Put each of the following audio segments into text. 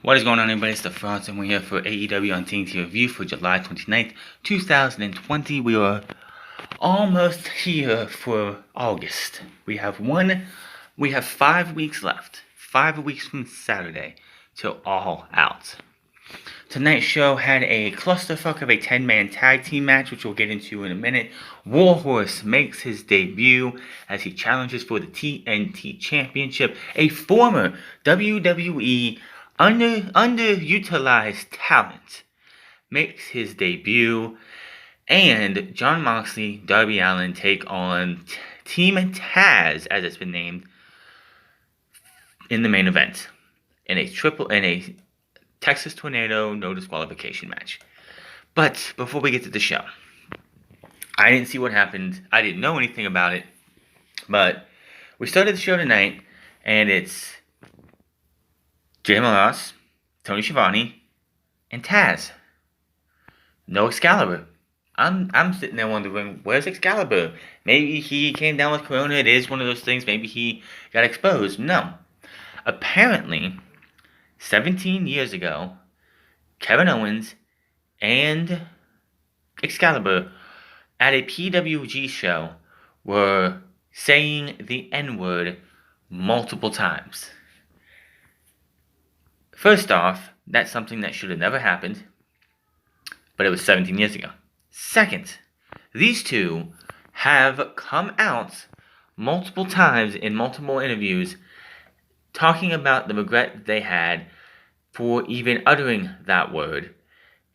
What is going on, everybody? It's the Frost, and we're here for AEWonTNT review for July 29th, 2020. We are almost here for August. We have 5 weeks left. 5 weeks from Saturday till All Out. Tonight's show had a clusterfuck of a 10-man tag team match, which we'll get into in a minute. WarHorse makes his debut as he challenges for the TNT Championship. A former WWE underutilized talent makes his debut, and Jon Moxley, Darby Allin take on Team Taz, as it's been named, in the main event in a Texas Tornado no disqualification match. But before we get to the show, I didn't see what happened. I didn't know anything about it, but we started the show tonight, and it's Jay Moss, Tony Schiavone, and Taz. No Excalibur. I'm sitting there wondering, where's Excalibur? Maybe he came down with Corona. It is one of those things. Maybe he got exposed. No. Apparently, 17 years ago, Kevin Owens and Excalibur at a PWG show were saying the N-word multiple times. First off, that's something that should have never happened, but it was 17 years ago. Second, these two have come out multiple times in multiple interviews talking about the regret they had for even uttering that word,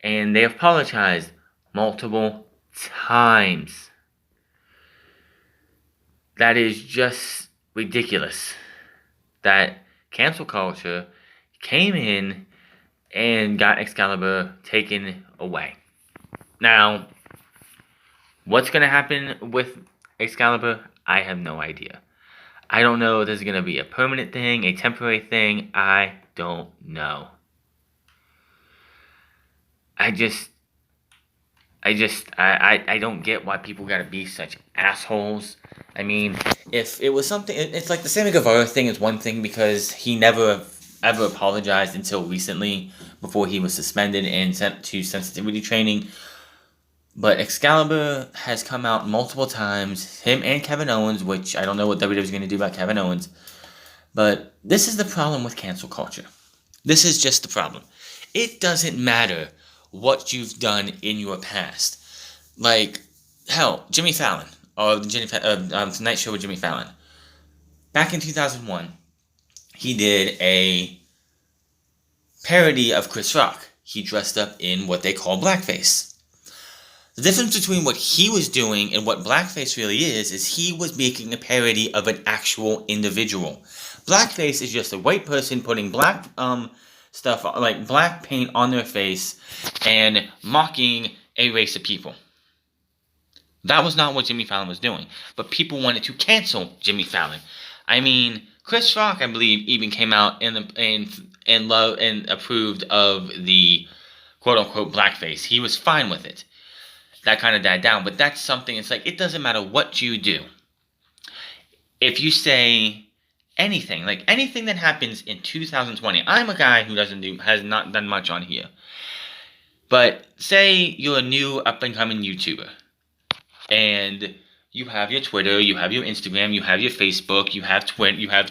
and they apologized multiple times. That is just ridiculous that cancel culture came in and got Excalibur taken away. Now, what's going to happen with Excalibur? I have no idea. I don't know if this is going to be a permanent thing, a temporary thing. I don't know. I don't get why people gotta be such assholes. I mean, if it was something, it's like the Sammy Guevara thing is one thing because he never ever apologized until recently before he was suspended and sent to sensitivity training. But Excalibur has come out multiple times, him and Kevin Owens, which I don't know what WWE is going to do about Kevin Owens. But this is the problem with cancel culture. This is just the problem. It doesn't matter what you've done in your past. Like, hell, Jimmy Fallon, or the Tonight Show with Jimmy Fallon. Back in 2001, he did a parody of Chris Rock. He dressed up in what they call blackface. The difference between what he was doing and what blackface really is he was making a parody of an actual individual. Blackface is just a white person putting black stuff, like black paint on their face and mocking a race of people. That was not what Jimmy Fallon was doing. But people wanted to cancel Jimmy Fallon. I mean, Chris Rock, I believe, even came out and loved and approved of the quote-unquote blackface. He was fine with it. That kind of died down. But that's something, it's like, it doesn't matter what you do. If you say anything, like anything that happens in 2020, I'm a guy who has not done much on here. But say you're a new up-and-coming YouTuber. And you have your Twitter, you have your Instagram, you have your Facebook, you have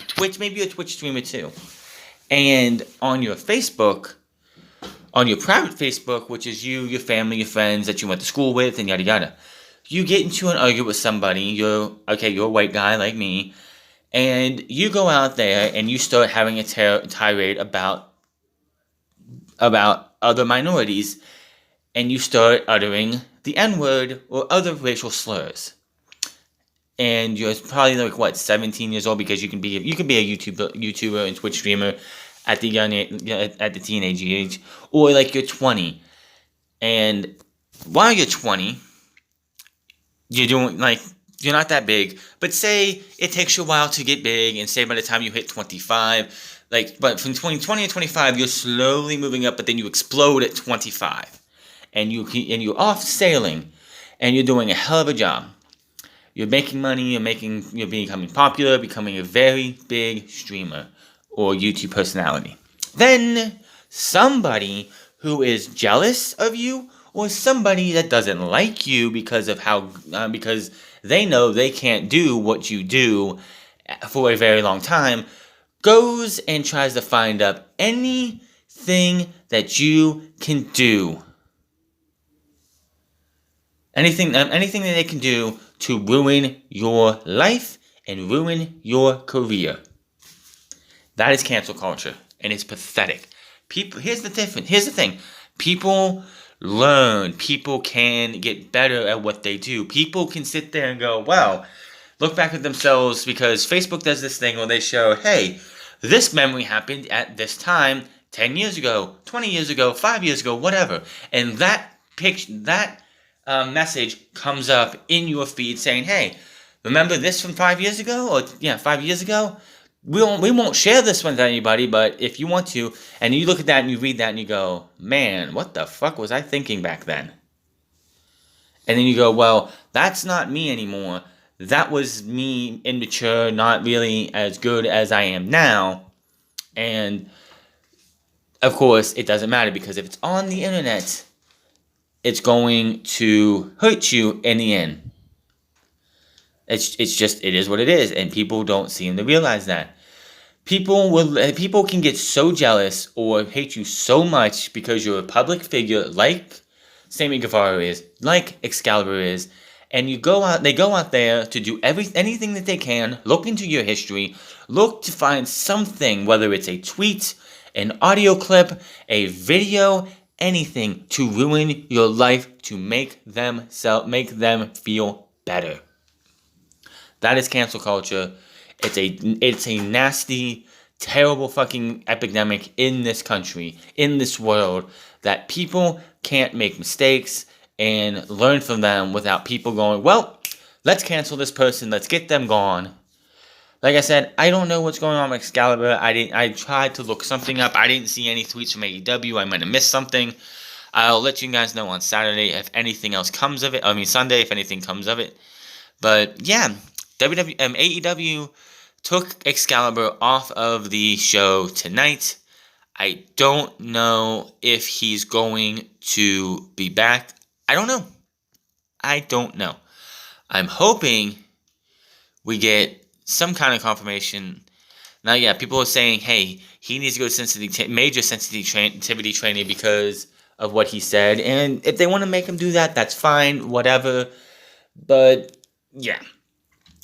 Twitch, maybe you're a Twitch streamer too. And on your Facebook, on your private Facebook, which is you, your family, your friends that you went to school with, and yada yada, you get into an argument with somebody, you're a white guy like me, and you go out there and you start having a tirade about other minorities, and you start uttering the N-word or other racial slurs. And you're probably like 17 years old, because you can be a YouTuber and Twitch streamer at the teenage age, or like you're 20. And while you're 20, you're doing you're not that big, but say it takes you a while to get big, and say by the time you hit 25, but from 20 to 25, you're slowly moving up, but then you explode at 25. And you're off sailing, and you're doing a hell of a job. You're making money, you're becoming popular, becoming a very big streamer or YouTube personality. Then somebody who is jealous of you or somebody that doesn't like you because of because they know they can't do what you do for a very long time, goes and tries to find up anything that you can do. Anything that they can do to ruin your life and ruin your career. That is cancel culture, and it's pathetic. Here's the thing. People learn. People can get better at what they do. People can sit there and go, wow, look back at themselves, because Facebook does this thing where they show, hey, this memory happened at this time 10 years ago, 20 years ago, 5 years ago, whatever. And that message comes up in your feed saying, hey, remember this from 5 years ago? Or 5 years ago? We won't share this with anybody, but if you want to, and you look at that and you read that and you go, man, what the fuck was I thinking back then? And then you go, well, that's not me anymore. That was me, immature, not really as good as I am now. And of course, it doesn't matter, because if it's on the internet, it's going to hurt you in the end. It is what it is, and people don't seem to realize that. People can get so jealous or hate you so much because you're a public figure, like Sammy Guevara is, like Excalibur is, and they go out there to do anything that they can, look into your history, look to find something, whether it's a tweet, an audio clip, a video, anything to ruin your life, to make them feel better. That is cancel culture. It's a nasty, terrible fucking epidemic in this country, in this world, that people can't make mistakes and learn from them without people going, well, let's cancel this person, let's get them gone. Like I said, I don't know what's going on with Excalibur. I tried to look something up. I didn't see any tweets from AEW. I might have missed something. I'll let you guys know on Saturday if anything else comes of it. Sunday if anything comes of it. But yeah, AEW took Excalibur off of the show tonight. I don't know if he's going to be back. I don't know. I'm hoping we get some kind of confirmation. Now, yeah, people are saying, hey, he needs to go to major sensitivity training because of what he said. And if they want to make him do that, that's fine, whatever. But, yeah.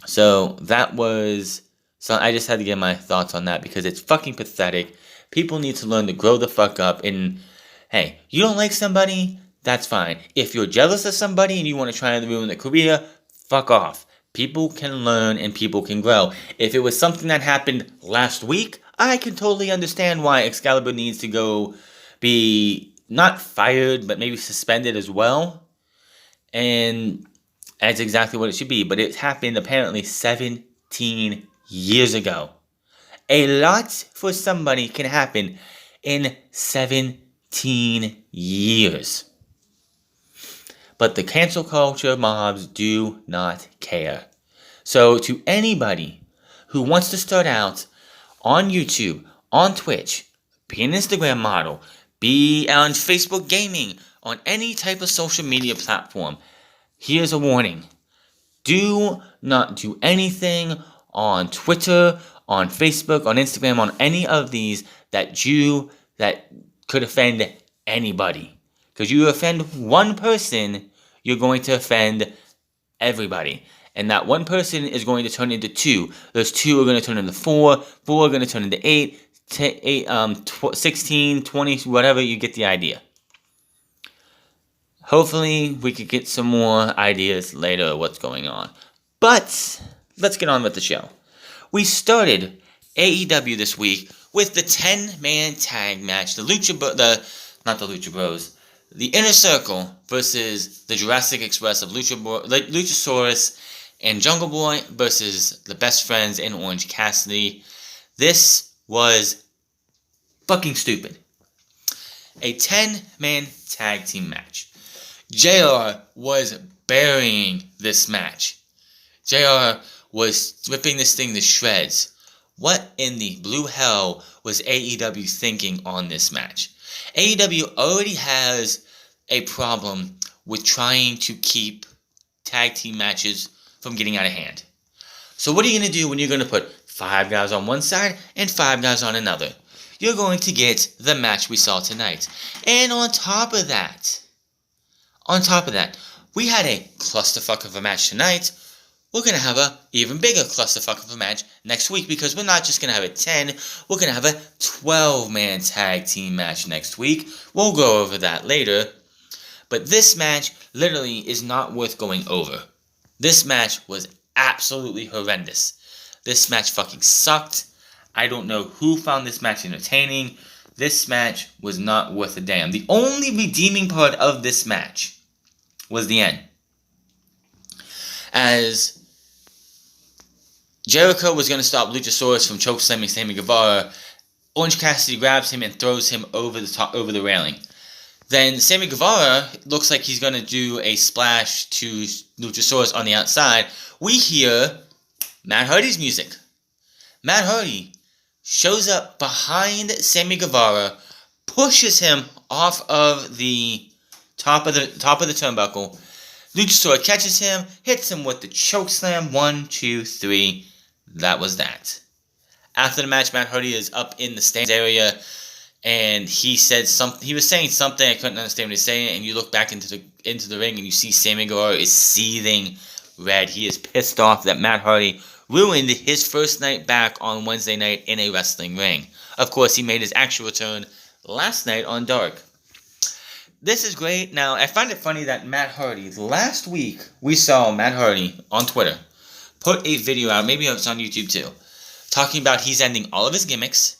So I just had to get my thoughts on that because it's fucking pathetic. People need to learn to grow the fuck up. And, hey, you don't like somebody? That's fine. If you're jealous of somebody and you want to try to ruin their career, fuck off. People can learn and people can grow. If it was something that happened last week, I can totally understand why Excalibur needs to go be not fired, but maybe suspended as well. And that's exactly what it should be. But it happened apparently 17 years ago. A lot for somebody can happen in 17 years. But the cancel culture mobs do not care. So to anybody who wants to start out on YouTube, on Twitch, be an Instagram model, be on Facebook gaming, on any type of social media platform, here's a warning. Do not do anything on Twitter, on Facebook, on Instagram, on any of these that could offend anybody. Because you offend one person, you're going to offend everybody. And that one person is going to turn into two. Those two are going to turn into four. Four are going to turn into 16, 20, whatever. You get the idea. Hopefully, we could get some more ideas later of what's going on. But let's get on with the show. We started AEW this week with the 10-man tag match. The Inner Circle versus the Jurassic Express of Luchasaurus and Jungle Boy versus the Best Friends and Orange Cassidy. This was fucking stupid. A 10-man tag team match. JR was burying this match. JR was ripping this thing to shreds. What in the blue hell was AEW thinking on this match? AEW already has a problem with trying to keep tag team matches from getting out of hand. So what are you going to do when you're going to put 5 guys on one side and 5 guys on another? You're going to get the match we saw tonight. And on top of that, we had a clusterfuck of a match tonight. We're going to have an even bigger clusterfuck of a match next week, because we're not just going to have a 10, we're going to have a 12-man tag team match next week. We'll go over that later. But this match literally is not worth going over. This match was absolutely horrendous. This match fucking sucked. I don't know who found this match entertaining. This match was not worth a damn. The only redeeming part of this match was the end. As Jericho was going to stop Luchasaurus from chokeslamming Sammy Guevara, Orange Cassidy grabs him and throws him over the railing. Then Sammy Guevara looks like he's going to do a splash to Luchasaurus on the outside. We hear Matt Hardy's music. Matt Hardy shows up behind Sammy Guevara, pushes him off of the top of the turnbuckle. Luchasaurus catches him, hits him with the chokeslam. 1, 2, 3. That was that. After the match, Matt Hardy is up in the stands area, and he said something. He was saying something I couldn't understand what he was saying. And you look back into the ring, and you see Sammy Guevara is seething red. He is pissed off that Matt Hardy ruined his first night back on Wednesday night in a wrestling ring. Of course, he made his actual return last night on Dark. This is great. Now, I find it funny that Matt Hardy, last week, we saw Matt Hardy on Twitter put a video out, maybe it's on YouTube too, talking about he's ending all of his gimmicks.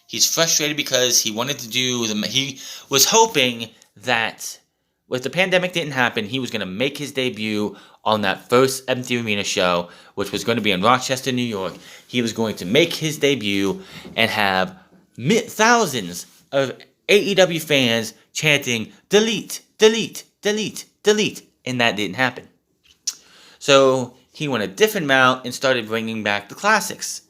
He's frustrated because he wanted to he was hoping that with the pandemic didn't happen, he was going to make his debut on that first empty arena show, which was going to be in Rochester, New York. He was going to make his debut and have thousands of AEW fans chanting, delete, delete, delete, delete, and that didn't happen. So he went a different route and started bringing back the classics.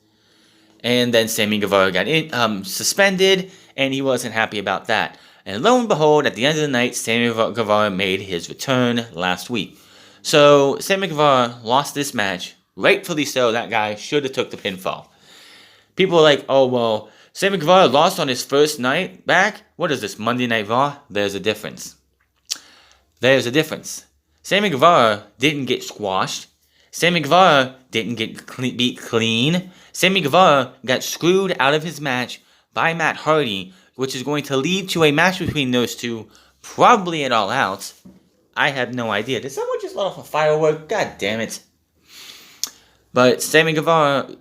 And then Sammy Guevara got suspended, and he wasn't happy about that. And lo and behold, at the end of the night, Sammy Guevara made his return last week. So Sammy Guevara lost this match, rightfully so. That guy should have took the pinfall. People are like, oh, well, Sammy Guevara lost on his first night back? What is this, Monday Night Raw? There's a difference. There's a difference. Sammy Guevara didn't get squashed. Sammy Guevara didn't get beat clean. Sammy Guevara got screwed out of his match by Matt Hardy, which is going to lead to a match between those two, probably at All Out. I have no idea. Did someone just let off a firework? God damn it. But Sammy Guevara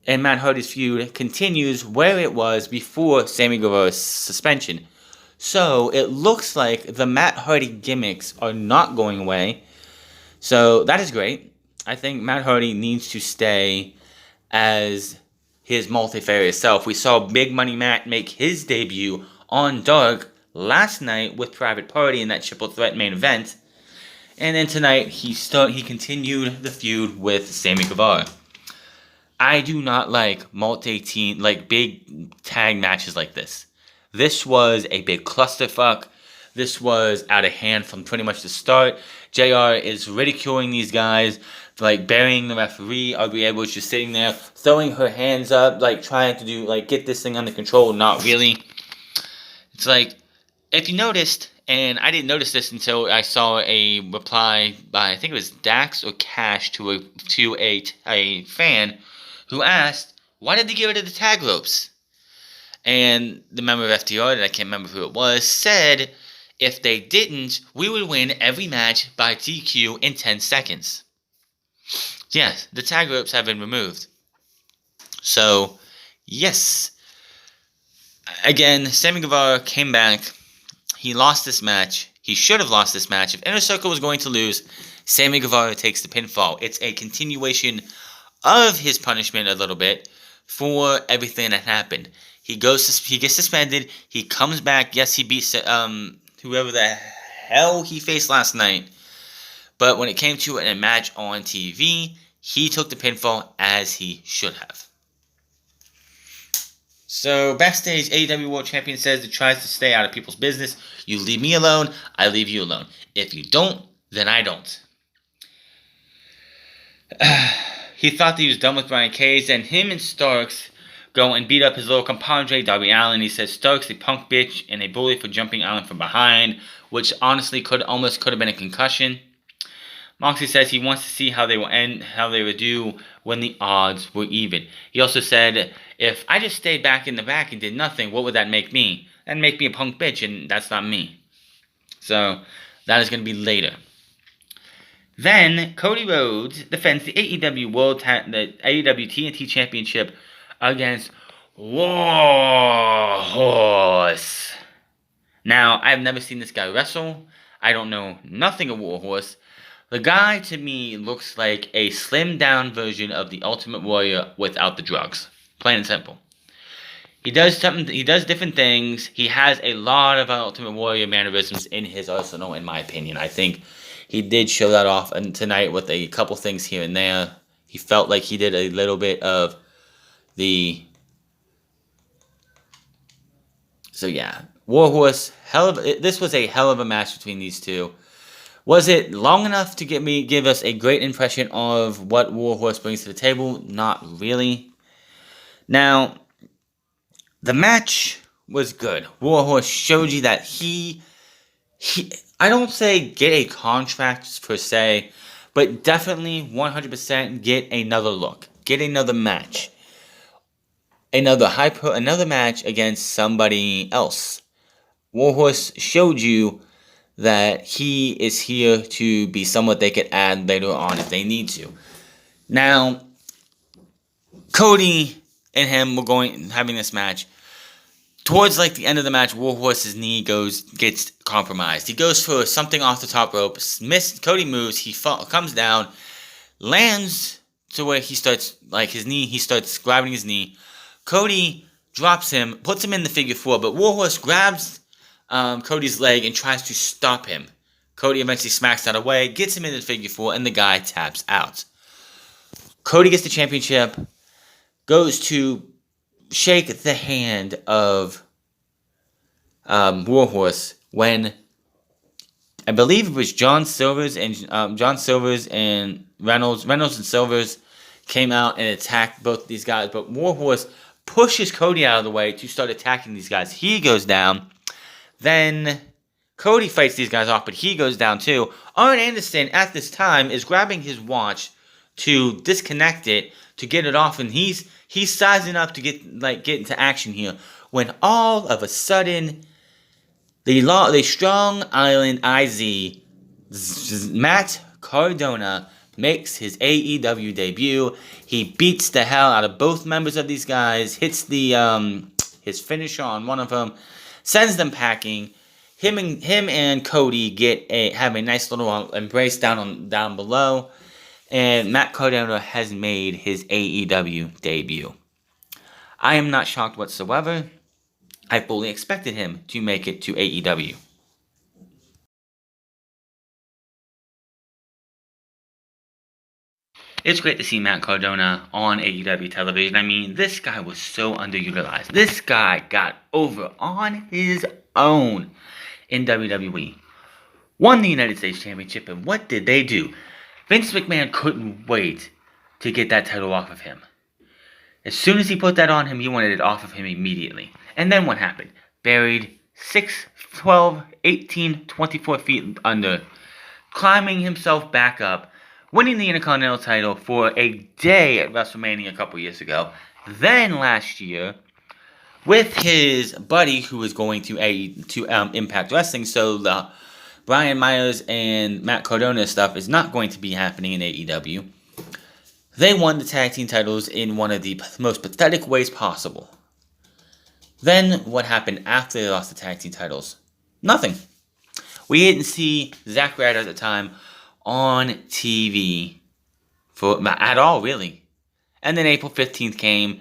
and Matt Hardy's feud continues where it was before Sammy Guevara's suspension. So it looks like the Matt Hardy gimmicks are not going away. So that is great. I think Matt Hardy needs to stay as his multifarious self. We saw Big Money Matt make his debut on Dark last night with Private Party in that triple threat main event. And then tonight he continued the feud with Sammy Guevara. I do not like big tag matches like this. This was a big clusterfuck. This was out of hand from pretty much the start. JR is ridiculing these guys, like burying the referee. Aubrey Edwards just sitting there, throwing her hands up, like trying to get this thing under control. Not really. It's like, if you noticed, and I didn't notice this until I saw a reply by, I think it was Dax or Cash to a fan who asked, why did they get rid of the tag ropes? And the member of FTR, that I can't remember who it was, said, if they didn't, we would win every match by DQ in 10 seconds. Yes, the tag ropes have been removed. So, yes. Again, Sammy Guevara came back. He lost this match. He should have lost this match. If Inner Circle was going to lose, Sammy Guevara takes the pinfall. It's a continuation of his punishment a little bit for everything that happened. He gets suspended. He comes back. Yes, he beats whoever the hell he faced last night. But when it came to a match on TV, he took the pinfall as he should have. So, backstage, AEW World Champion says it tries to stay out of people's business. You leave me alone, I leave you alone. If you don't, then I don't. He thought that he was done with Brian Cage, and him and Starks go and beat up his little compadre, Darby Allin. He says Starks a punk bitch and a bully for jumping Allin from behind, which honestly could have been a concussion. Moxley says he wants to see how they would do when the odds were even. He also said, if I just stayed back in the back and did nothing, what would that make me? That'd make me a punk bitch, and that's not me. So, that is going to be later. Then, Cody Rhodes defends the AEW TNT Championship against WarHorse. Now, I've never seen this guy wrestle. I don't know nothing of WarHorse. The guy, to me, looks like a slimmed-down version of the Ultimate Warrior without the drugs. Plain and simple. He does different things. He has a lot of Ultimate Warrior mannerisms in his arsenal, in my opinion. I think he did show that off tonight with a couple things here and there. He felt like he did a little bit of the... So, yeah. WarHorse, this was a hell of a match between these two. Was it long enough to give us a great impression of what WarHorse brings to the table? Not really. Now, the match was good. WarHorse showed you that he I don't say get a contract per se, but definitely 100% get another look. Get another match. Another match against somebody else. WarHorse showed you that he is here to be someone they could add later on if they need to. Now, Cody and him were having this match. Towards the end of the match, WarHorse's knee gets compromised. He goes for something off the top rope. Cody moves. He comes down, lands to where he starts he starts grabbing his knee. Cody drops him, puts him in the figure four, but WarHorse grabs Cody's leg and tries to stop him. Cody eventually smacks that away, gets him into the figure four, and the guy taps out. Cody gets the championship, goes to shake the hand of WarHorse when I believe it was John Silvers and Reynolds and Silvers came out and attacked both these guys, but WarHorse pushes Cody out of the way to start attacking these guys. He goes down. Then Cody fights these guys off, but he goes down too. Arn Anderson at this time is grabbing his watch to disconnect it, to get it off, and he's sizing up to get into action here. When all of a sudden, the Strong Island IZ, Matt Cardona, makes his AEW debut. He beats the hell out of both members of these guys, hits his finisher on one of them, sends them packing. Him and Cody have a nice little embrace down below, and Matt Cardona has made his AEW debut. I am not shocked whatsoever. I fully expected him to make it to AEW. It's great to see Matt Cardona on AEW television. I mean, this guy was so underutilized. This guy got over on his own in WWE. Won the United States Championship, and what did they do? Vince McMahon couldn't wait to get that title off of him. As soon as he put that on him, he wanted it off of him immediately. And then what happened? Buried 6, 12, 18, 24 feet under, climbing himself back up, winning the Intercontinental title for a day at WrestleMania a couple years ago. Then last year, with his buddy who was going to Impact Wrestling, so the Brian Myers and Matt Cardona stuff is not going to be happening in AEW. They won the tag team titles in one of the most pathetic ways possible. Then, what happened after they lost the tag team titles? Nothing. We didn't see Zack Ryder at the time on TV at all, really. And then April 15th came,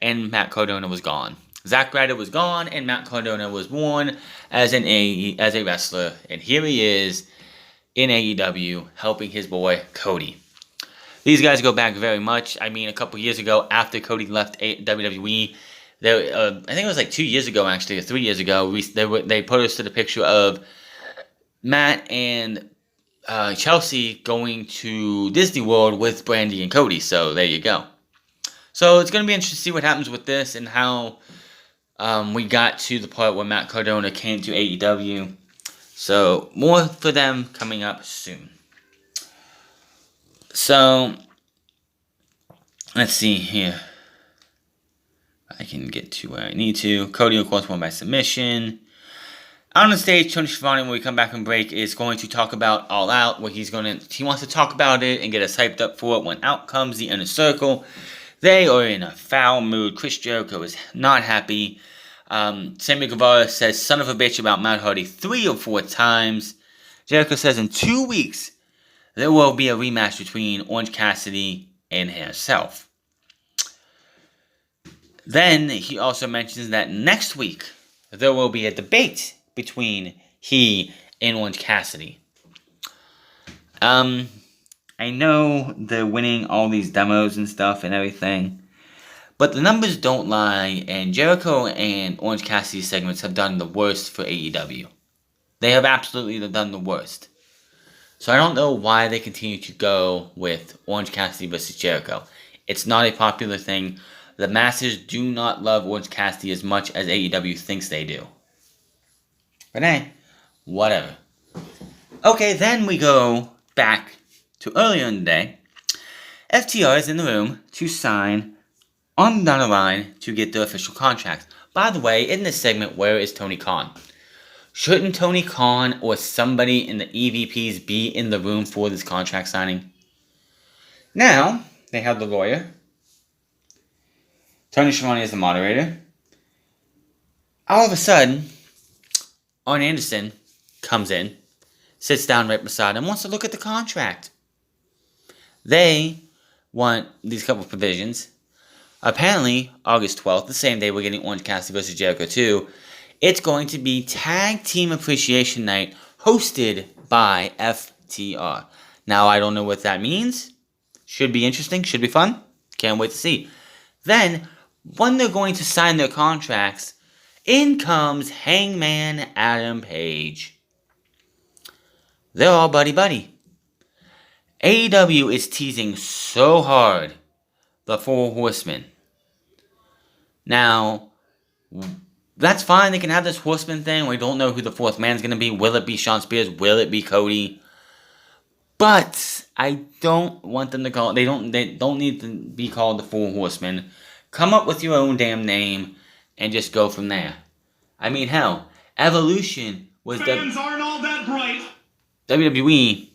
and Matt Cardona was gone. Zack Ryder was gone, and Matt Cardona was born as a wrestler. And here he is in AEW, helping his boy, Cody. These guys go back very much. I mean, a couple years ago, after Cody left WWE, I think it was like 2 years ago, actually, or 3 years ago. They posted a picture of Matt and Chelsea going to Disney World with Brandy and Cody. So there you go. So it's going to be interesting to see what happens with this and how we got to the part where Matt Cardona came to AEW. So more for them coming up soon. So let's see here. I can get to where I need to. Cody, of course, won by submission. Out on the stage, Tony Schiavone, when we come back from break, is going to talk about All Out, where he wants to talk about it and get us hyped up for it. When out comes the Inner Circle, they are in a foul mood. Chris Jericho is not happy. Sammy Guevara says son of a bitch about Matt Hardy 3 or 4 times. Jericho says in 2 weeks, there will be a rematch between Orange Cassidy and himself. Then he also mentions that next week there will be a debate between he and Orange Cassidy. I know they're winning all these demos and stuff and everything, but the numbers don't lie, and Jericho and Orange Cassidy segments have done the worst for AEW. They have absolutely done the worst. So I don't know why they continue to go with Orange Cassidy versus Jericho. It's not a popular thing. The masses do not love Orange Cassidy as much as AEW thinks they do. But hey, whatever. Okay, then we go back to earlier in the day. FTR is in the room to sign on the dotted line to get their official contracts. By the way, in this segment, where is Tony Khan? Shouldn't Tony Khan or somebody in the EVPs be in the room for this contract signing? Now, they have the lawyer. Tony Schiavone is the moderator. All of a sudden, Arn Anderson comes in, sits down right beside him, wants to look at the contract. They want these couple of provisions. Apparently, August 12th, the same day we're getting Orange Cassidy versus Jericho 2, it's going to be Tag Team Appreciation Night hosted by FTR. Now, I don't know what that means. Should be interesting, should be fun. Can't wait to see. Then, when they're going to sign their contracts, in comes Hangman Adam Page. They're all buddy-buddy. AEW is teasing so hard the 4 Horsemen. Now, that's fine. They can have this Horseman thing. We don't know who the 4th man's going to be. Will it be Shawn Spears? Will it be Cody? But I don't want them to call it. They don't need to be called the 4 Horsemen. Come up with your own damn name and just go from there. I mean, hell, Evolution was fans aren't all that bright. WWE.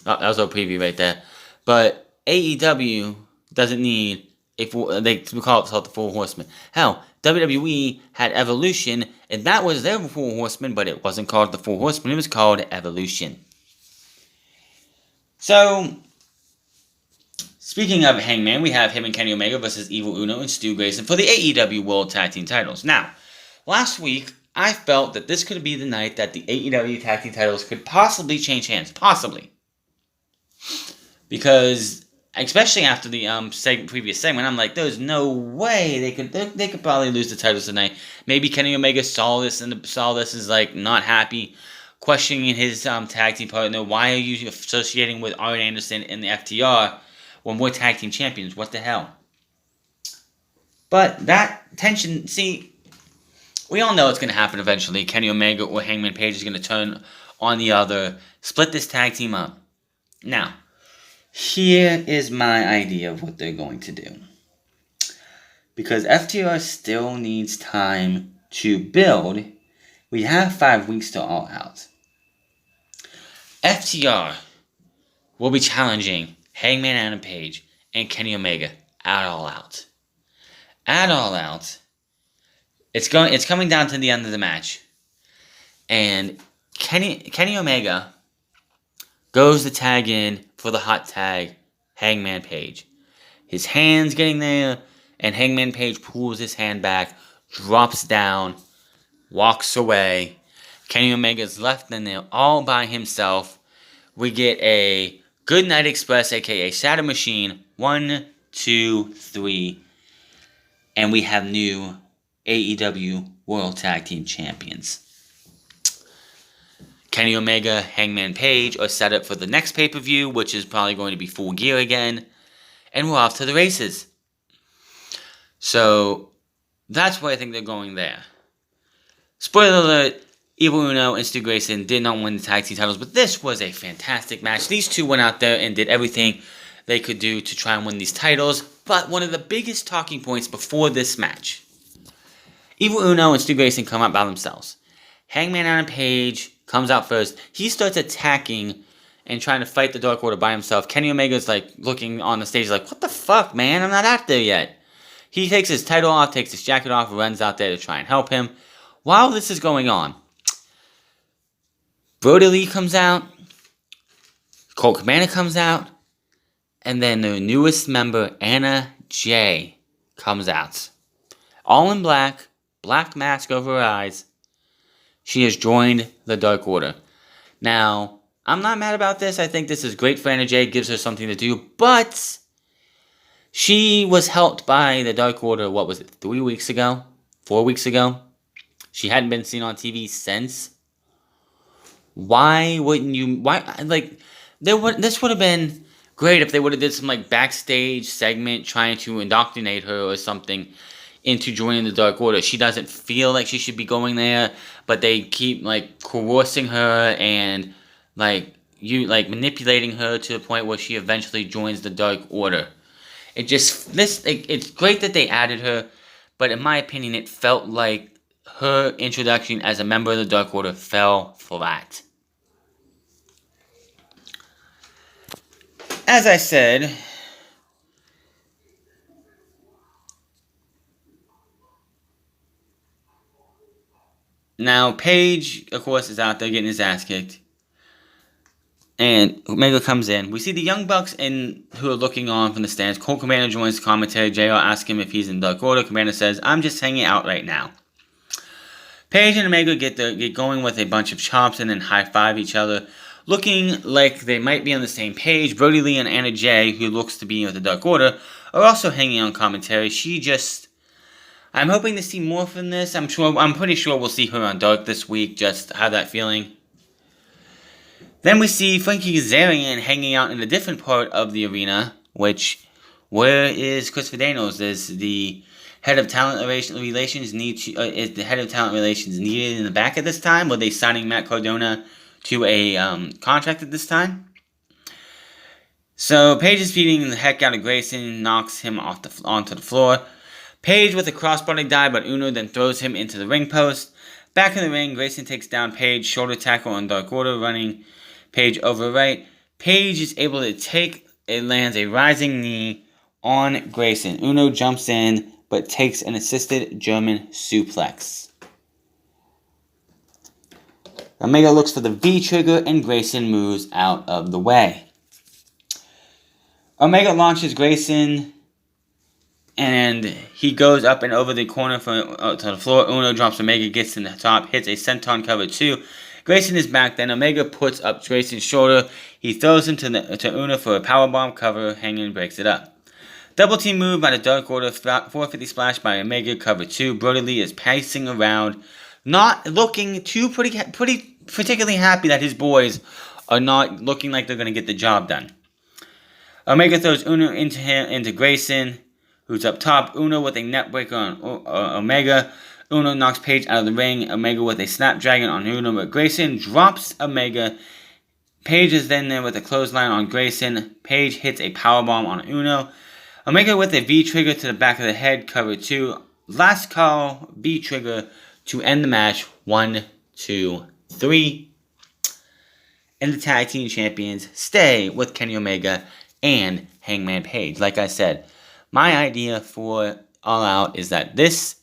Oh, that was a preview right there. But AEW doesn't need they call it the 4 Horsemen. Hell, WWE had Evolution, and that was their 4 Horsemen, but it wasn't called the 4 Horsemen. It was called Evolution. So, speaking of Hangman, we have him and Kenny Omega versus Evil Uno and Stu Grayson for the AEW World Tag Team titles. Now, last week, I felt that this could be the night that the AEW Tag Team titles could possibly change hands. Possibly. Because, especially after the previous segment, I'm like, there's no way they could probably lose the titles tonight. Maybe Kenny Omega saw this and is like not happy, questioning his tag team partner. Why are you associating with Arn Anderson and the FTR when we're tag team champions? What the hell? But that tension, see, we all know it's going to happen eventually. Kenny Omega or Hangman Page is going to turn on the other, split this tag team up. Now, here is my idea of what they're going to do. Because FTR still needs time to build, we have 5 weeks to All Out. FTR will be challenging Hangman Adam Page and Kenny Omega at All Out. At All Out, it's coming down to the end of the match. And Kenny Omega goes to tag in for the hot tag Hangman Page. His hand's getting there, and Hangman Page pulls his hand back, drops down, walks away. Kenny Omega's left in there all by himself. We get a Goodnight Express, aka Shadow Machine, 1, 2, 3. And we have new AEW World Tag Team Champions. Kenny Omega, Hangman Page are set up for the next pay-per-view, which is probably going to be Full Gear again. And we're off to the races. So, that's where I think they're going there. Spoiler alert, Evil Uno and Stu Grayson did not win the tag team titles, but this was a fantastic match. These two went out there and did everything they could do to try and win these titles. But one of the biggest talking points before this match, Evil Uno and Stu Grayson come out by themselves. Hangman Adam Page comes out first. He starts attacking and trying to fight the Dark Order by himself. Kenny Omega's like looking on the stage like, what the fuck, man? I'm not out there yet. He takes his title off, takes his jacket off, runs out there to try and help him. While this is going on, Brody Lee comes out, Colt Cabana comes out, and then the newest member, Anna Jay, comes out. All in black, black mask over her eyes. She has joined the Dark Order. Now, I'm not mad about this. I think this is great for Anna Jay. It gives her something to do. But she was helped by the Dark Order, 3 weeks ago? 4 weeks ago? She hadn't been seen on TV since. Why wouldn't you... this would have been great if they would have did some, backstage segment trying to indoctrinate her or something into joining the Dark Order. She doesn't feel like she should be going there, but they keep coercing her and manipulating her to the point where she eventually joins the Dark Order. It's great that they added her, but in my opinion, it felt like her introduction as a member of the Dark Order fell flat. As I said, now Page, of course, is out there getting his ass kicked. And Omega comes in. We see the Young Bucks who are looking on from the stands. Colt Cabana joins the commentary. JR asks him if he's in Dark Order. Cabana says, I'm just hanging out right now. Page and Omega get going with a bunch of chops and then high-five each other, looking like they might be on the same page. Brody Lee and Anna Jay, who looks to be with the Dark Order, are also hanging on commentary. I'm hoping to see more from this. I'm pretty sure we'll see her on Dark this week. Just have that feeling. Then we see Frankie Kazarian hanging out in a different part of the arena, where is Christopher Daniels? Is the head of talent relations needed in the back at this time? Were they signing Matt Cardona to a contract at this time? So Paige is beating the heck out of Grayson, knocks him onto the floor. Page with a crossbody dive, but Uno then throws him into the ring post. Back in the ring, Grayson takes down Page, shoulder tackle on Dark Order, running Page over right. Page is able to lands a rising knee on Grayson. Uno jumps in, but takes an assisted German suplex. Omega looks for the V-trigger, and Grayson moves out of the way. Omega launches Grayson, and he goes up and over the corner to the floor. Uno drops Omega, gets in the top, hits a senton cover 2. Grayson is back, then Omega puts up Grayson's shoulder. He throws him to Uno for a powerbomb cover. Hangman breaks it up. Double team move by the Dark Order, 450 splash by Omega, cover 2. Brody Lee is pacing around, not looking particularly happy that his boys are not looking like they're going to get the job done. Omega throws Uno into Grayson, who's up top. Uno with a net breaker on Omega. Uno knocks Page out of the ring. Omega with a snapdragon on Uno, but Grayson drops Omega. Page is then there with a clothesline on Grayson. Page hits a powerbomb on Uno. Omega with a V-trigger to the back of the head, cover 2. Last call, V-trigger to end the match. 1, 2, 3. And the tag team champions stay with Kenny Omega and Hangman Page. Like I said, my idea for All Out is that this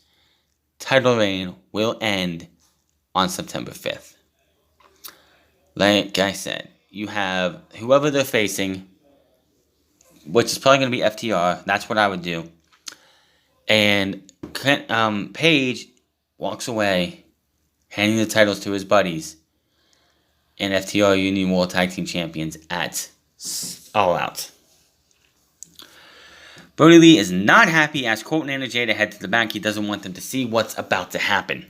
title reign will end on September 5th. Like I said, you have whoever they're facing, which is probably going to be FTR. That's what I would do. And Page walks away, handing the titles to his buddies. And FTR Union World Tag Team Champions at All Out. Brody Lee is not happy, asks Colton and Jay to head to the back. He doesn't want them to see what's about to happen.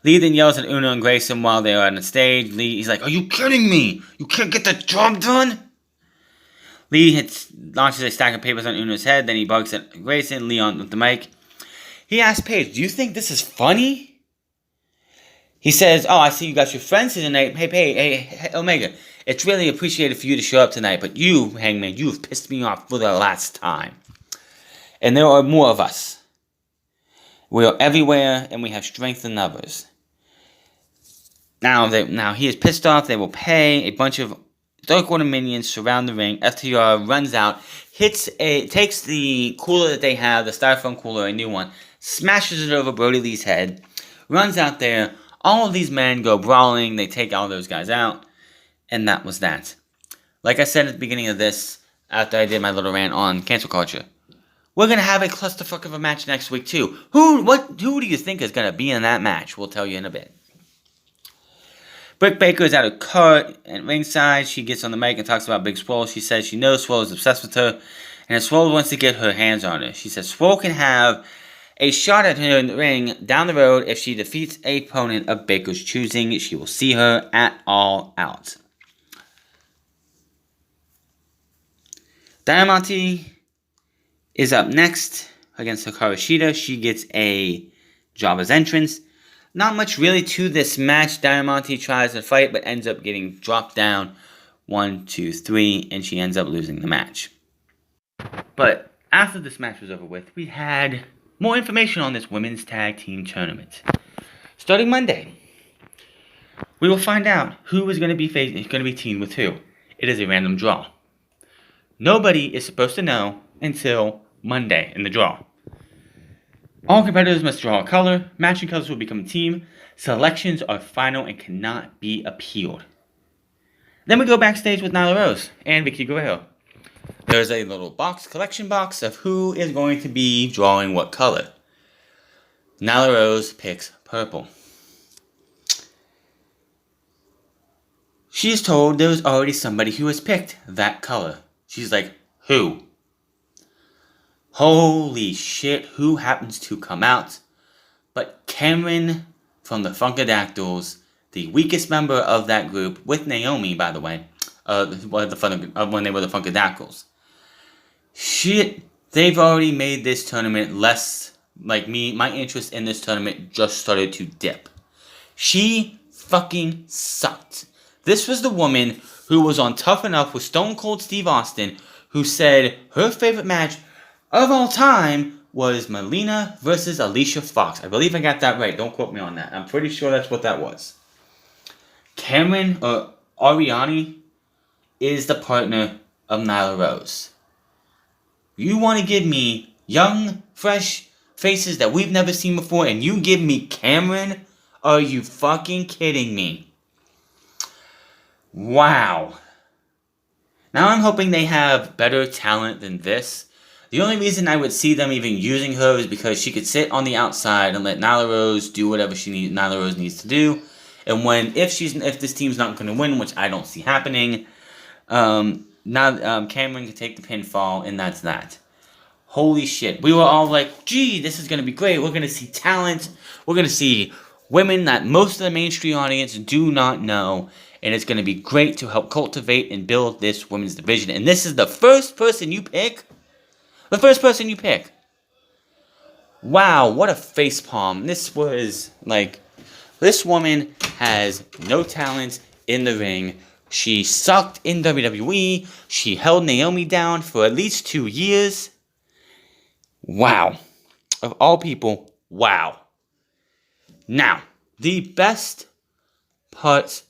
Lee then yells at Uno and Grayson while they are on the stage. He's like, "Are you kidding me? You can't get the job done?" Lee launches a stack of papers on Uno's head. Then he barks at Grayson. Lee on with the mic. He asks Paige, "Do you think this is funny?" He says, "Oh, I see you got your friends here tonight. Hey, Omega. It's really appreciated for you to show up tonight. But you, Hangman, you have pissed me off for the last time. And there are more of us. We are everywhere, and we have strength in numbers." Now he is pissed off. They will pay. A bunch of Dark Order minions surround the ring. FTR runs out, takes the cooler that they have, the styrofoam cooler, a new one, smashes it over Brody Lee's head, runs out there. All of these men go brawling. They take all those guys out, and that was that. Like I said at the beginning of this, after I did my little rant on cancel culture, we're gonna have a clusterfuck of a match next week too. Who do you think is gonna be in that match? We'll tell you in a bit. Britt Baker is at a cart at ringside. She gets on the mic and talks about Big Swole. She says she knows Swole is obsessed with her, and that Swole wants to get her hands on her. She says Swole can have a shot at her in the ring down the road if she defeats an opponent of Baker's choosing. She will see her at All Out. Diamante is up next against Hikaru Shida. She gets a Java's entrance. Not much really to this match. Diamante tries to fight, but ends up getting dropped down 1, 2, 3, and she ends up losing the match. But after this match was over with, we had more information on this women's tag team tournament. Starting Monday, we will find out who is going to be teamed with who. It is a random draw. Nobody is supposed to know until Monday in the draw. All competitors must draw a color. Matching colors will become a team. Selections are final and cannot be appealed. Then we go backstage with Nyla Rose and Vicky Guerrero. There's a little collection box of who is going to be drawing what color. Nyla Rose picks purple. She is told there's already somebody who has picked that color. She's like, who? Holy shit, who happens to come out but Cameron from the Funkadactyls, the weakest member of that group, with Naomi, by the way, when they were the Funkadactyls. Shit, they've already made this tournament less, like me, my interest in this tournament just started to dip. She fucking sucked. This was the woman who was on Tough Enough with Stone Cold Steve Austin, who said her favorite match of all time was Melina versus Alicia Fox. I believe I got that right. Don't quote me on that. I'm pretty sure that's what that was. Cameron Ariani is the partner of Nyla Rose. You want to give me young, fresh faces that we've never seen before, and you give me Cameron? Are you fucking kidding me? Wow. Now I'm hoping they have better talent than this. The only reason I would see them even using her is because she could sit on the outside and let Nyla Rose do whatever Nyla Rose needs to do. And if this team's not going to win, which I don't see happening, Cameron can take the pinfall, and that's that. Holy shit. We were all like, gee, this is going to be great. We're going to see talent. We're going to see women that most of the mainstream audience do not know. And it's going to be great to help cultivate and build this women's division. And this is the first person you pick? The first person you pick. Wow, what a facepalm. This woman has no talent in the ring. She sucked in WWE. She held Naomi down for at least 2 years. Wow. Of all people, wow. Now, the best part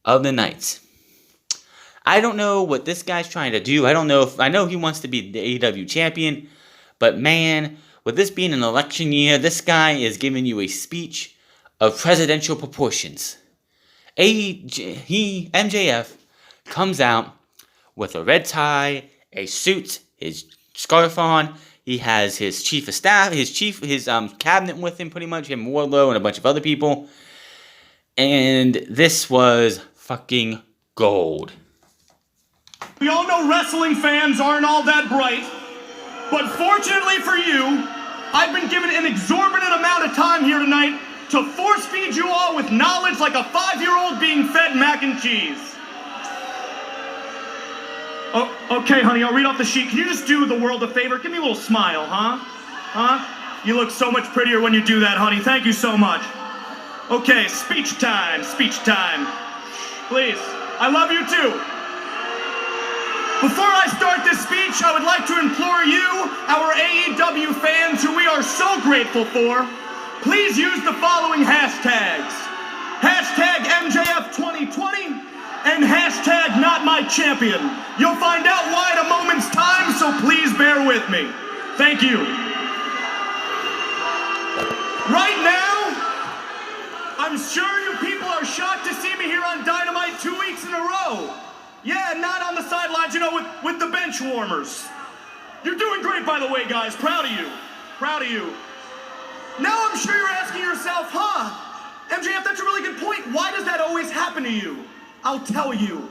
of the night. I don't know what this guy's trying to do. I know he wants to be the AEW champion, but man, with this being an election year, this guy is giving you a speech of presidential proportions. MJF comes out with a red tie, a suit, his scarf on. He has his chief of staff, his cabinet with him, pretty much, him, Wardlow, and a bunch of other people. And this was fucking gold. We all know wrestling fans aren't all that bright, But fortunately for you, I've been given an exorbitant amount of time here tonight to force feed you all with knowledge like a 5-year-old being fed mac and cheese. Oh, okay, honey, I'll read off the sheet. Can you just do the world a favor? Give me a little smile, huh? Huh? You look so much prettier when you do that, honey. Thank you so much. Okay, speech time, speech time. Please, I love you too. Before I start this speech, I would like to implore you, our AEW fans, who we are so grateful for, please use the following hashtags. Hashtag MJF2020 and hashtag NotMyChampion. You'll find out why in a moment's time, so please bear with me. Thank you. Right now, I'm sure you people are shocked to see me here on Dynamite 2 weeks in a row. Yeah, not on the sidelines, you know, with the bench warmers. You're doing great, by the way, guys. Proud of you. Proud of you. Now I'm sure you're asking yourself, MJF, that's a really good point. Why does that always happen to you? I'll tell you.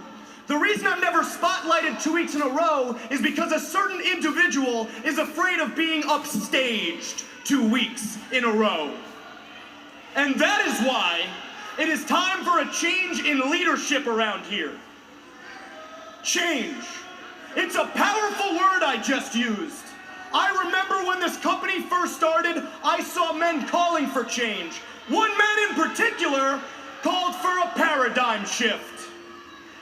The reason I'm never spotlighted 2 weeks in a row is because a certain individual is afraid of being upstaged 2 weeks in a row. And that is why it is time for a change in leadership around here. Change. It's a powerful word I just used. I remember when this company first started, I saw men calling for change. One man in particular called for a paradigm shift.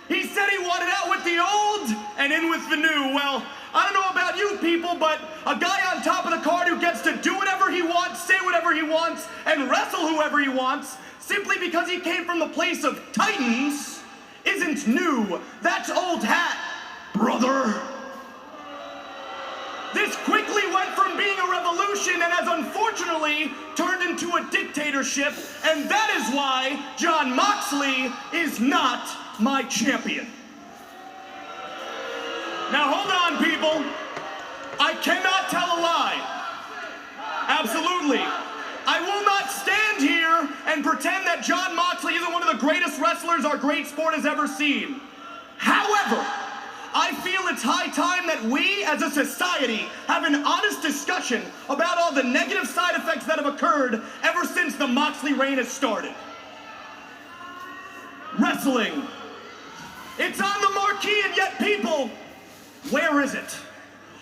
He said he wanted out with the old and in with the new. Well, I don't know about you people, but a guy on top of the card who gets to do whatever he wants, say whatever he wants, and wrestle whoever he wants, simply because he came from the place of titans, isn't new. That's old hat, brother. This quickly went from being a revolution and has unfortunately turned into a dictatorship, and that is why Jon Moxley is not my champion. Now hold on, people. I cannot tell a lie. Absolutely. I will not stand here and pretend that Jon Moxley isn't one of the greatest wrestlers our great sport has ever seen. However, I feel it's high time that we, as a society, have an honest discussion about all the negative side effects that have occurred ever since the Moxley reign has started. Wrestling. It's on the marquee, and yet people, where is it?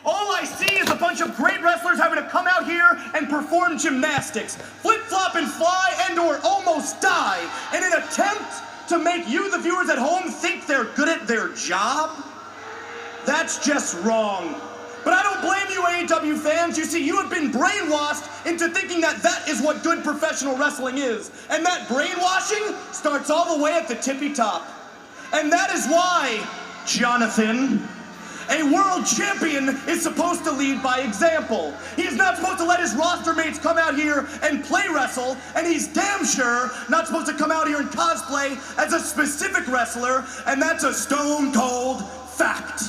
All I see is a bunch of great wrestlers having to come out here and perform gymnastics, flip-flop and fly and or almost die in an attempt to make you, the viewers at home, think they're good at their job? That's just wrong. But I don't blame you, AEW fans. You see, you have been brainwashed into thinking that that is what good professional wrestling is. And that brainwashing starts all the way at the tippy top. And that is why, Jonathan, a world champion is supposed to lead by example. He is not supposed to let his roster mates come out here and play wrestle, and he's damn sure not supposed to come out here and cosplay as a specific wrestler, and that's a stone cold fact.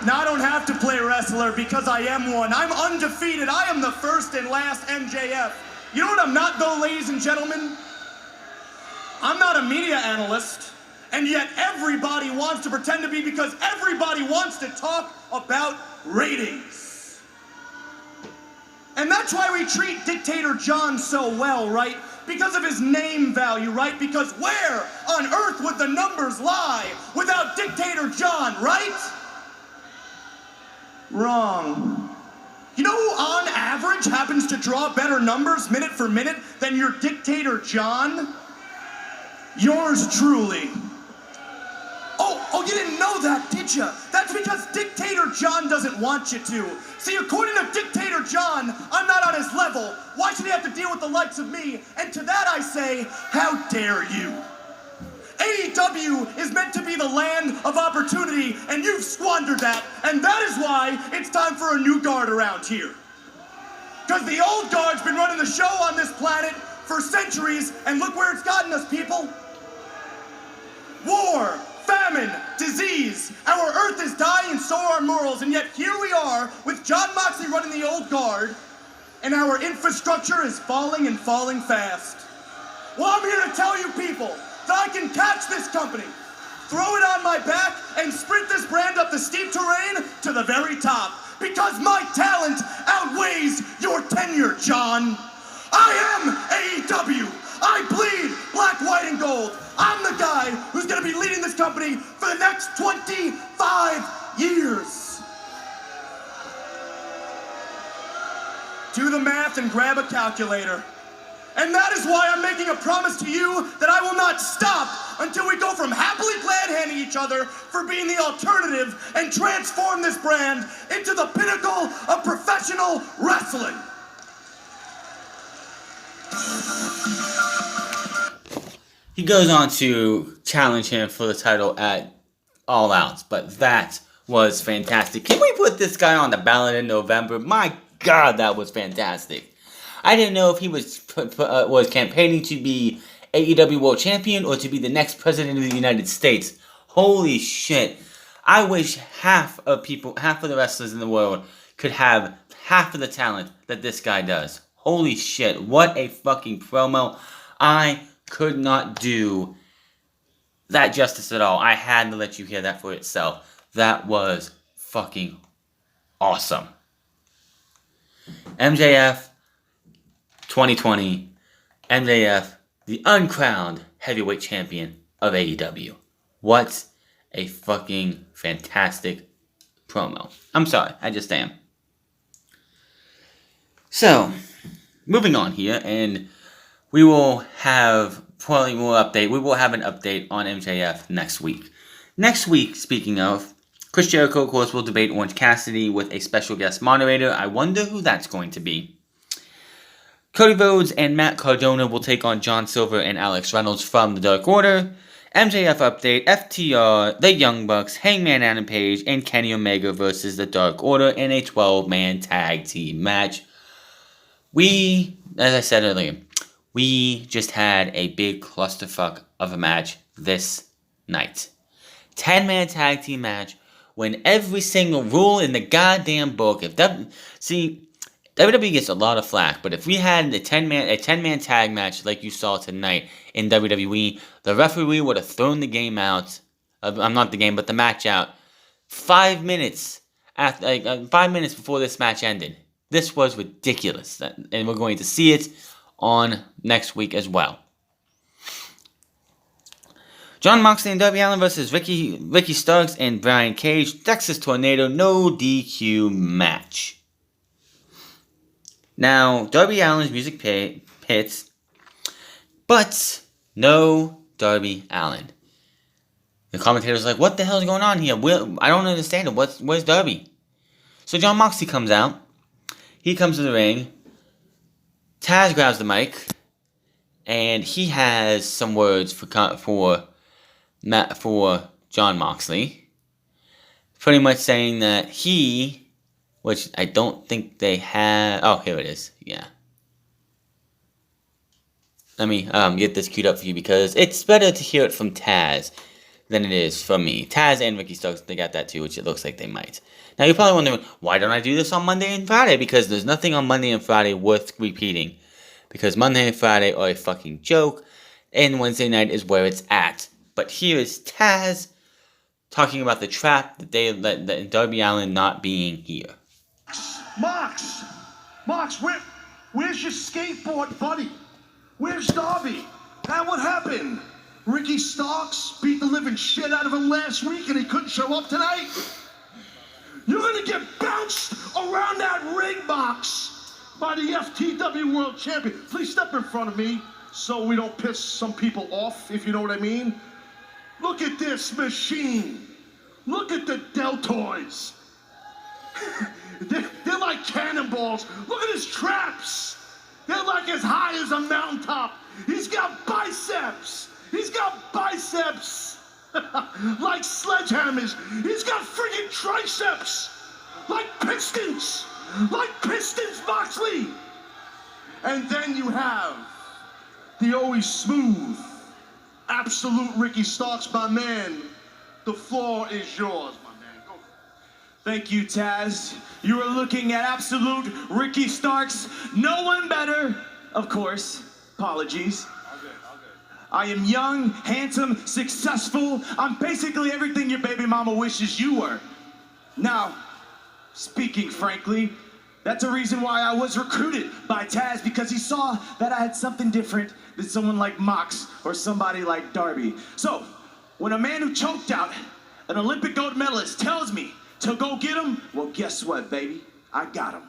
Now I don't have to play wrestler because I am one. I'm undefeated. I am the first and last MJF. You know what I'm not though, ladies and gentlemen? I'm not a media analyst. And yet everybody wants to pretend to be because everybody wants to talk about ratings. And that's why we treat Dictator John so well, right? Because of his name value, right? Because where on earth would the numbers lie without Dictator John, right? Wrong. You know who on average happens to draw better numbers minute for minute than your Dictator John? Yours truly. Oh, you didn't know that, did you? That's because Dictator John doesn't want you to. See, according to Dictator John, I'm not on his level. Why should he have to deal with the likes of me? And to that I say, how dare you? AEW is meant to be the land of opportunity, and you've squandered that, and that is why it's time for a new guard around here. Because the old guard's been running the show on this planet for centuries, and look where it's gotten us, people. War, famine, disease. Our earth is dying and so are our morals, and yet here we are with Jon Moxley running the old guard, and our infrastructure is falling and falling fast. Well, I'm here to tell you people that I can catch this company, throw it on my back, and sprint this brand up the steep terrain to the very top. Because my talent outweighs your tenure, John. I am AEW. I bleed black, white, and gold. I'm the guy who's going to be leading this company for the next 25 years. Do the math and grab a calculator. And that is why I'm making a promise to you that I will not stop until we go from happily glad-handing each other for being the alternative and transform this brand into the pinnacle of professional wrestling. He goes on to challenge him for the title at All Out, but that was fantastic. Can we put this guy on the ballot in November? My God, that was fantastic. I didn't know if he was campaigning to be AEW World Champion or to be the next president of the United States. Holy shit. I wish half of the wrestlers in the world could have half of the talent that this guy does. Holy shit. What a fucking promo. I could not do that justice at all. I had to let you hear that for itself. That was fucking awesome. MJF 2020, MJF, the uncrowned heavyweight champion of AEW. What a fucking fantastic promo. I'm sorry, I just am. So, moving on here, and we will have probably more update. We will have an update on MJF next week. Next week, speaking of, Chris Jericho, of course, will debate Orange Cassidy with a special guest moderator. I wonder who that's going to be. Cody Rhodes and Matt Cardona will take on John Silver and Alex Reynolds from the Dark Order. MJF update, FTR, the Young Bucks, Hangman Adam Page, and Kenny Omega versus the Dark Order in a 12-man tag team match. As I said earlier, we just had a big clusterfuck of a match this night. 10-man tag team match when every single rule in the goddamn book, WWE gets a lot of flack, but if we had a 10-man tag match like you saw tonight in WWE, the referee would have thrown the game out. The match out 5 minutes after, 5 minutes before this match ended. This was ridiculous, and we're going to see it on next week as well. Jon Moxley and Darby Allin versus Ricky Starks and Brian Cage, Texas Tornado, no DQ match. Now, Darby Allin's music hits, but no Darby Allin. The commentator's like, what the hell is going on here? I don't understand it. Where's Darby? So Jon Moxley comes out. He comes to the ring. Taz grabs the mic, and he has some words for Jon Moxley. Pretty much saying that which I don't think they have. Oh, here it is. Yeah. Let me get this queued up for you because it's better to hear it from Taz than it is from me. Taz and Ricky Starks, they got that too, which it looks like they might. Now, you're probably wondering, why don't I do this on Monday and Friday? Because there's nothing on Monday and Friday worth repeating. Because Monday and Friday are a fucking joke, and Wednesday night is where it's at. But here is Taz talking about the trap that Darby Allin not being here. Mox, where's your skateboard buddy? Where's Darby? And what happened? Ricky Starks beat the living shit out of him last week and he couldn't show up tonight? You're gonna get bounced around that ring, Mox, by the FTW World Champion. Please step in front of me so we don't piss some people off, if you know what I mean. Look at this machine. Look at the deltoids. They're like cannonballs. Look at his traps. They're like as high as a mountaintop. He's got biceps. Like sledgehammers. He's got friggin' triceps. Like pistons, Moxley. And then you have the always smooth, absolute Ricky Starks, my man. The floor is yours, my man. Go. Thank you, Taz. You are looking at absolute Ricky Starks. No one better, of course. Apologies. All good. I am young, handsome, successful. I'm basically everything your baby mama wishes you were. Now, speaking frankly, that's a reason why I was recruited by Taz, because he saw that I had something different than someone like Mox or somebody like Darby. So, when a man who choked out an Olympic gold medalist tells me to go get him, well, guess what, baby? I got him.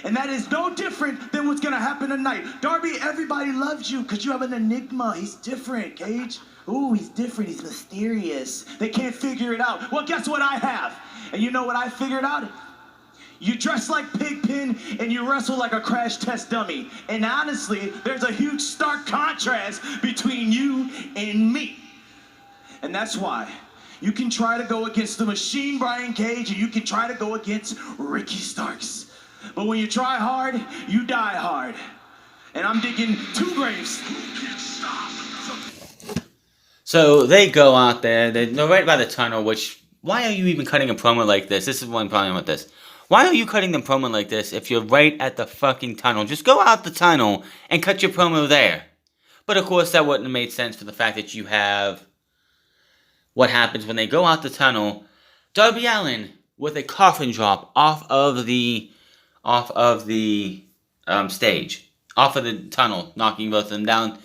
And that is no different than what's gonna happen tonight. Darby, everybody loves you because you have an enigma. He's different, Cage. Ooh, he's different, he's mysterious. They can't figure it out. Well, guess what I have? And you know what I figured out? You dress like Pigpen and you wrestle like a crash test dummy. And honestly, there's a huge stark contrast between you and me. And that's why you can try to go against the Machine Brian Cage, and you can try to go against Ricky Starks. But when you try hard, you die hard. And I'm digging 2 graves. So they go out there, they're right by the tunnel, which, why are you even cutting a promo like this? This is one problem with this. Why are you cutting the promo like this if you're right at the fucking tunnel? Just go out the tunnel and cut your promo there. But of course that wouldn't have made sense for the fact that you have what happens when they go out the tunnel. Darby Allin with a coffin drop off of the stage, off of the tunnel, knocking both of them down.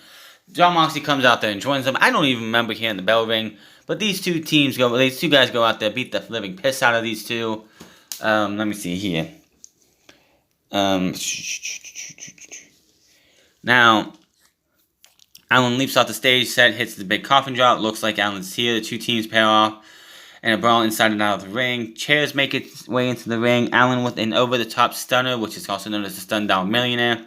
Jon Moxley comes out there and joins them. I don't even remember hearing the bell ring, but these two guys go out there, beat the living piss out of these two. Let me see here. Now, Allin leaps off the stage set, hits the big coffin drop. Looks like Allin's here. The two teams pair off, and a brawl inside and out of the ring. Chairs make its way into the ring. Allin with an over-the-top stunner, which is also known as the Stun Down Millionaire.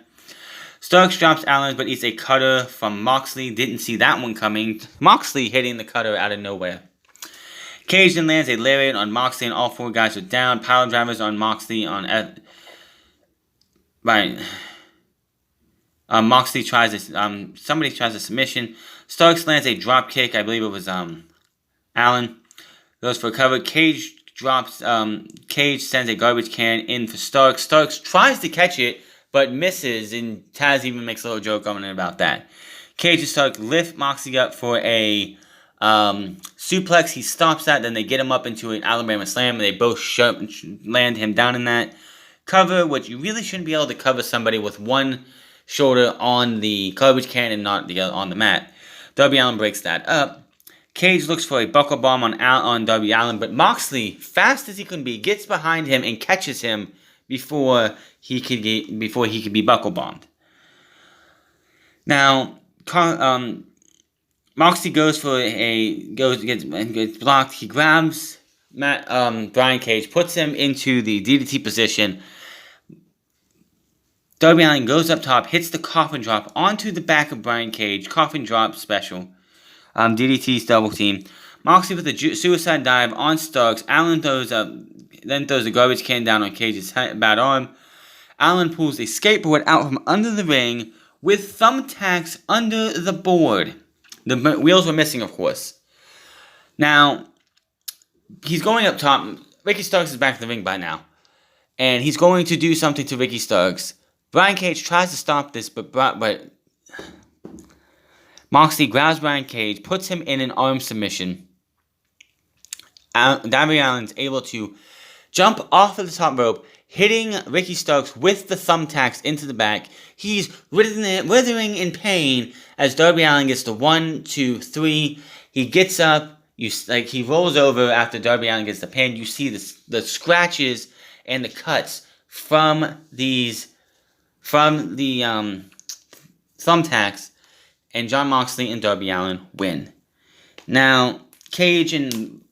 Starks drops Allin, but eats a cutter from Moxley. Didn't see that one coming. Moxley hitting the cutter out of nowhere. Cage then lands a lariat on Moxley, and all 4 guys are down. Power drivers on Moxley Moxley tries a, somebody tries a submission. Starks lands a drop kick. I believe it was Allin. Goes for a cover. Cage drops. Cage sends a garbage can in for Starks. Starks tries to catch it, but misses, and Taz even makes a little joke going in about that. Cage and Starks lift Moxley up for a suplex. He stops that. Then they get him up into an Alabama Slam, and they both land him down in that cover, which you really shouldn't be able to cover somebody with one shoulder on the garbage can and not the other on the mat. Darby Allin breaks that up. Cage looks for a buckle bomb on Darby Allin, but Moxley, fast as he can be, gets behind him and catches him before he could be buckle bombed. Now, Moxley gets blocked. He grabs Brian Cage, puts him into the DDT position. Darby Allin goes up top, hits the coffin drop onto the back of Brian Cage. Coffin drop special. DDT's double team. Moxley with a suicide dive on Starks. Allin throws the garbage can down on Cage's bad arm. Allin pulls a skateboard out from under the ring with thumbtacks under the board. The wheels were missing, of course. Now, he's going up top. Ricky Starks is back in the ring by now. And he's going to do something to Ricky Starks. Brian Cage tries to stop this, but Moxley grabs Brian Cage, puts him in an arm submission. Darby Allin's able to jump off of the top rope, hitting Ricky Starks with the thumbtacks into the back. He's writhing in pain as Darby Allin gets the 1, 2, 3. He gets up. He rolls over after Darby Allin gets the pin. You see the scratches and the cuts from the thumbtacks, and Jon Moxley and Darby Allin win. Now, Cage and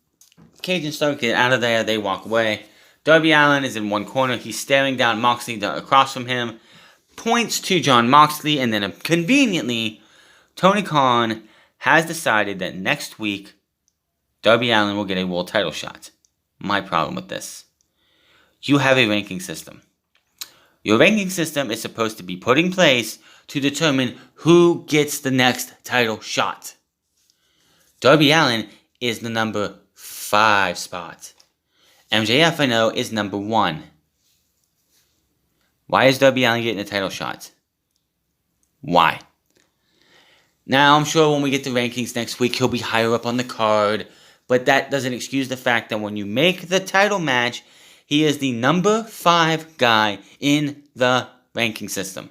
Stark get out of there. They walk away. Darby Allin is in one corner. He's staring down Moxley across from him. Points to Jon Moxley, and then conveniently, Tony Khan has decided that next week, Darby Allin will get a world title shot. My problem with this. You have a ranking system. Your ranking system is supposed to be put in place to determine who gets the next title shot. Darby Allin is the number 5 spot. MJF, I know, is number 1. Why is Darby Allin getting a title shot? Why? Now, I'm sure when we get the rankings next week, he'll be higher up on the card. But that doesn't excuse the fact that when you make the title match, he is the number 5 guy in the ranking system.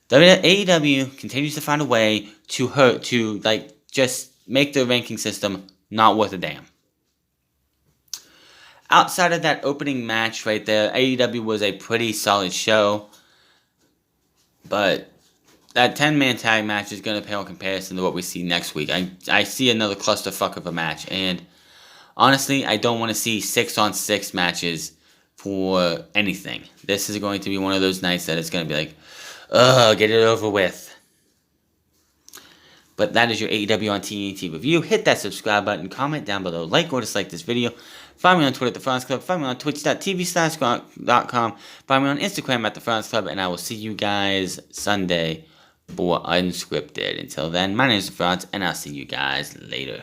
AEW continues to find a way to just make the ranking system not worth a damn. Outside of that opening match right there, AEW was a pretty solid show. But that 10-man tag match is going to pale in comparison to what we see next week. I see another clusterfuck of a match. And honestly, I don't want to see 6-on-6 matches for anything. This is going to be one of those nights that it's going to be like, ugh, get it over with. But that is your AEW on TNT review. Hit that subscribe button, comment down below, like or dislike this video. Find me on Twitter at The France Club. Find me on twitch.tv/gronk.com. Find me on Instagram at The France Club. And I will see you guys Sunday for Unscripted. Until then, my name is The France, and I'll see you guys later.